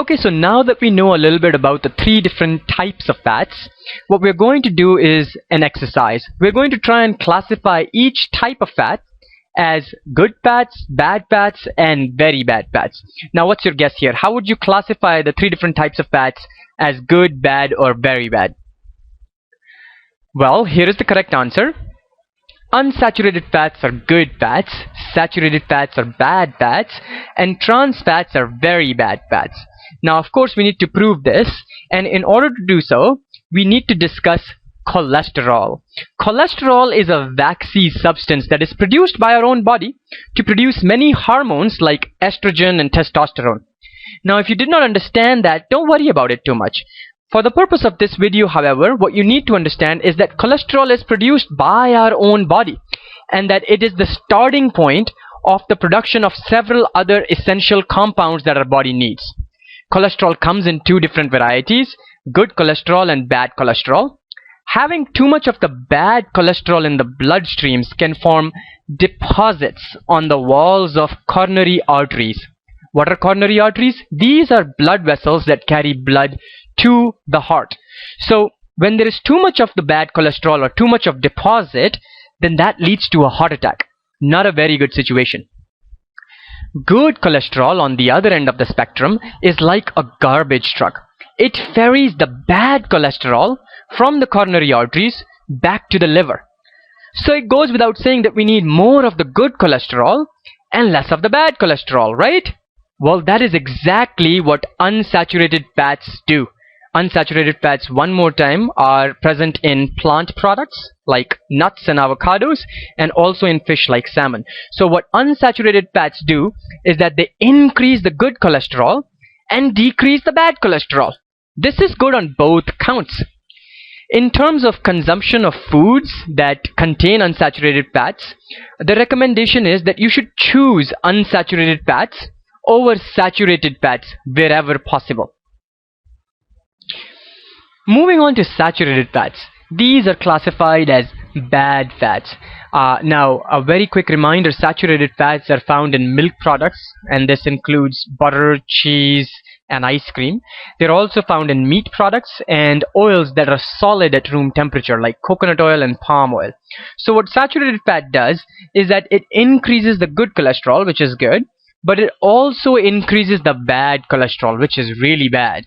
Okay, so now that we know a little bit about the three different types of fats, what we're going to do is an exercise. We're going to try and classify each type of fat as good fats, bad fats, and very bad fats. Now, what's your guess here? How would you classify the three different types of fats as good, bad, or very bad? Well, here is the correct answer. Unsaturated fats are good fats, saturated fats are bad fats, and trans fats are very bad fats. Now, of course, we need to prove this, and in order to do so, we need to discuss cholesterol. Cholesterol is a waxy substance that is produced by our own body to produce many hormones like estrogen and testosterone. Now, if you did not understand that, don't worry about it too much. For the purpose of this video, however, what you need to understand is that cholesterol is produced by our own body, and that it is the starting point of the production of several other essential compounds that our body needs. Cholesterol comes in two different varieties, good cholesterol and bad cholesterol. Having too much of the bad cholesterol in the bloodstreams can form deposits on the walls of coronary arteries. What are coronary arteries? These are blood vessels that carry blood to the heart. So when there is too much of the bad cholesterol or too much of deposit, then that leads to a heart attack. Not a very good situation. Good cholesterol, on the other end of the spectrum, is like a garbage truck. It ferries the bad cholesterol from the coronary arteries back to the liver. So it goes without saying that we need more of the good cholesterol and less of the bad cholesterol, right? Well, that is exactly what unsaturated fats do. Unsaturated fats, one more time, are present in plant products like nuts and avocados, and also in fish like salmon. So what unsaturated fats do is that they increase the good cholesterol and decrease the bad cholesterol. This is good on both counts. In terms of consumption of foods that contain unsaturated fats, the recommendation is that you should choose unsaturated fats over saturated fats wherever possible. Moving on to saturated fats. These are classified as bad fats. Now, a very quick reminder, saturated fats are found in milk products, and this includes butter, cheese, and ice cream. They're also found in meat products and oils that are solid at room temperature, like coconut oil and palm oil. So what saturated fat does is that it increases the good cholesterol, which is good, but it also increases the bad cholesterol, which is really bad.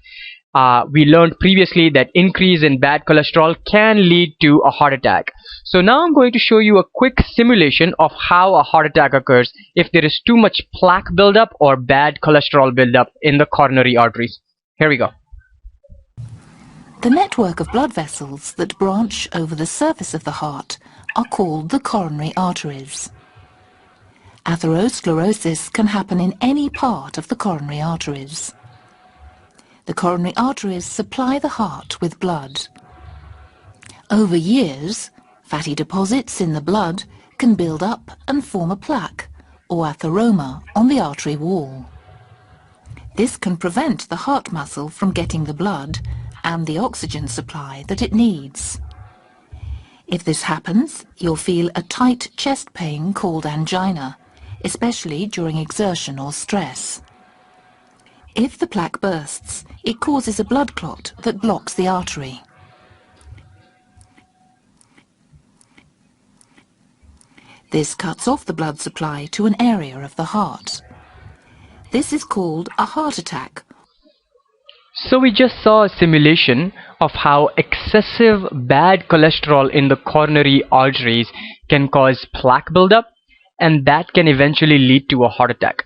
We learned previously that increase in bad cholesterol can lead to a heart attack. So now I'm going to show you a quick simulation of how a heart attack occurs if there is too much plaque buildup or bad cholesterol buildup in the coronary arteries. Here we go. The network of blood vessels that branch over the surface of the heart are called the coronary arteries. Atherosclerosis can happen in any part of the coronary arteries. The coronary arteries supply the heart with blood. Over years, fatty deposits in the blood can build up and form a plaque, or atheroma, on the artery wall. This can prevent the heart muscle from getting the blood and the oxygen supply that it needs. If this happens, you'll feel a tight chest pain called angina, especially during exertion or stress. If the plaque bursts, it causes a blood clot that blocks the artery. This cuts off the blood supply to an area of the heart. This is called a heart attack. So we just saw a simulation of how excessive bad cholesterol in the coronary arteries can cause plaque buildup, and that can eventually lead to a heart attack.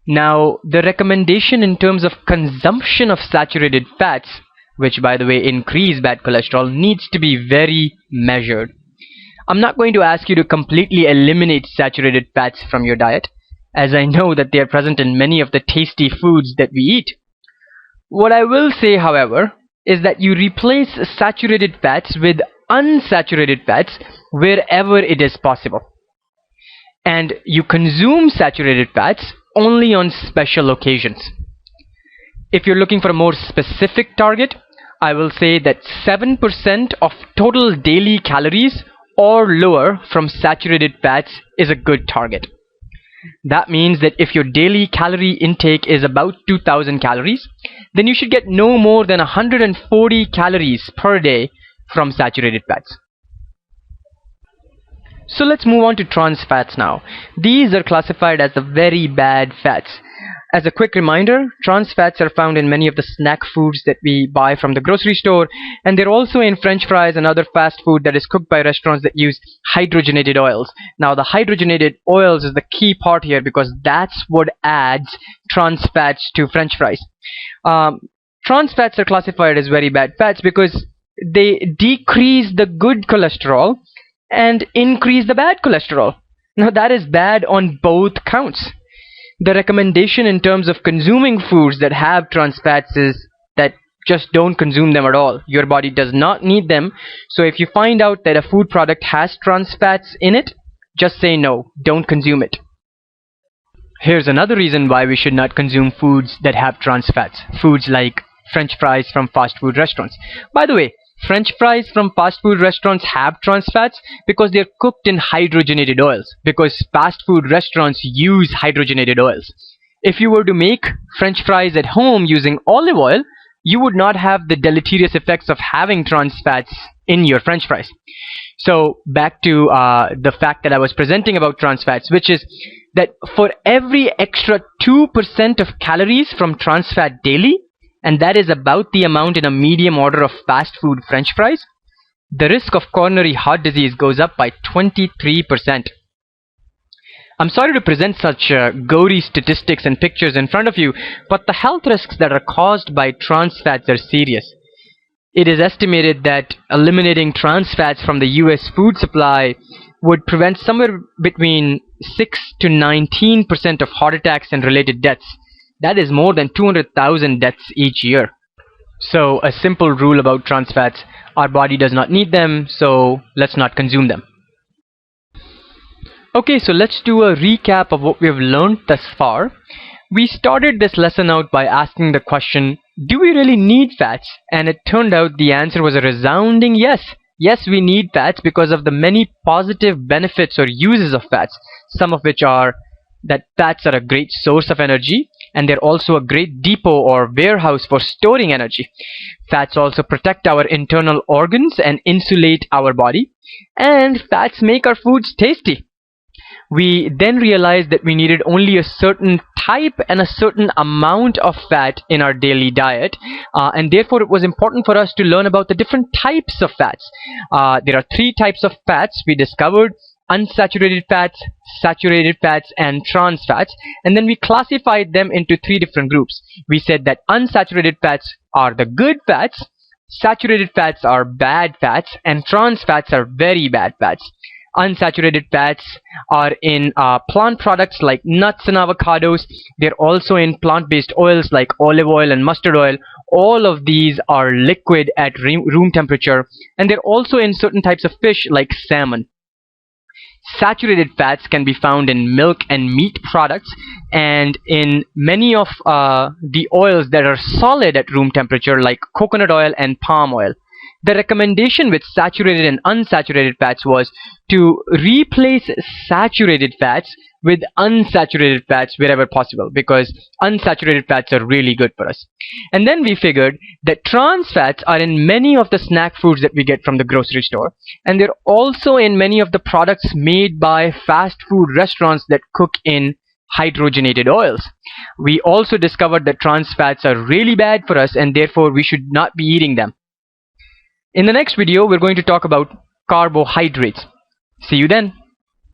Now, the recommendation in terms of consumption of saturated fats, which by the way increase bad cholesterol, needs to be very measured. I'm not going to ask you to completely eliminate saturated fats from your diet, as I know that they are present in many of the tasty foods that we eat. What I will say, however, is that you replace saturated fats with unsaturated fats wherever it is possible. And you consume saturated fats only on special occasions. If you're looking for a more specific target, I will say that 7% of total daily calories or lower from saturated fats is a good target. That means that if your daily calorie intake is about 2000 calories, then you should get no more than 140 calories per day from saturated fats. So let's move on to trans fats now. These are classified as the very bad fats. As a quick reminder, trans fats are found in many of the snack foods that we buy from the grocery store, and they're also in French fries and other fast food that is cooked by restaurants that use hydrogenated oils. Now, the hydrogenated oils is the key part here because that's what adds trans fats to French fries. Trans fats are classified as very bad fats because they decrease the good cholesterol and increase the bad cholesterol. Now, that is bad on both counts. The recommendation in terms of consuming foods that have trans fats is that just don't consume them at all. Your body does not need them. So if you find out that a food product has trans fats in it, just say no, don't consume it. Here's another reason why we should not consume foods that have trans fats. Foods like French fries from fast food restaurants. By the way, French fries from fast food restaurants have trans fats because they're cooked in hydrogenated oils, because fast food restaurants use hydrogenated oils. If you were to make French fries at home using olive oil, you would not have the deleterious effects of having trans fats in your French fries. So back to the fact that I was presenting about trans fats, which is that for every extra 2% of calories from trans fat daily, and that is about the amount in a medium order of fast food French fries, the risk of coronary heart disease goes up by 23%. I'm sorry to present such gory statistics and pictures in front of you, but the health risks that are caused by trans fats are serious. It is estimated that eliminating trans fats from the US food supply would prevent somewhere between 6 to 19% of heart attacks and related deaths. That is more than 200,000 deaths each year. So a simple rule about trans fats: our body does not need them, so let's not consume them. Okay, so let's do a recap of what we have learned thus far. We started this lesson out by asking the question, do we really need fats? And it turned out the answer was a resounding yes. Yes, we need fats because of the many positive benefits or uses of fats, some of which are that fats are a great source of energy, and they're also a great depot or warehouse for storing energy. Fats also protect our internal organs and insulate our body, and fats make our foods tasty. We then realized that we needed only a certain type and a certain amount of fat in our daily diet, and therefore it was important for us to learn about the different types of fats. There are 3 types of fats we discovered: unsaturated fats, saturated fats, and trans fats, and then we classified them into 3 different groups. We said that unsaturated fats are the good fats, saturated fats are bad fats, and trans fats are very bad fats. Unsaturated fats are in plant products like nuts and avocados. They're also in plant-based oils like olive oil and mustard oil. All of these are liquid at room temperature, and they're also in certain types of fish like salmon. Saturated fats can be found in milk and meat products, and in many of the oils that are solid at room temperature like coconut oil and palm oil. The recommendation with saturated and unsaturated fats was to replace saturated fats with unsaturated fats wherever possible, because unsaturated fats are really good for us. And then we figured that trans fats are in many of the snack foods that we get from the grocery store, and they're also in many of the products made by fast food restaurants that cook in hydrogenated oils. We also discovered that trans fats are really bad for us, and therefore we should not be eating them. In the next video, we're going to talk about carbohydrates. See you then.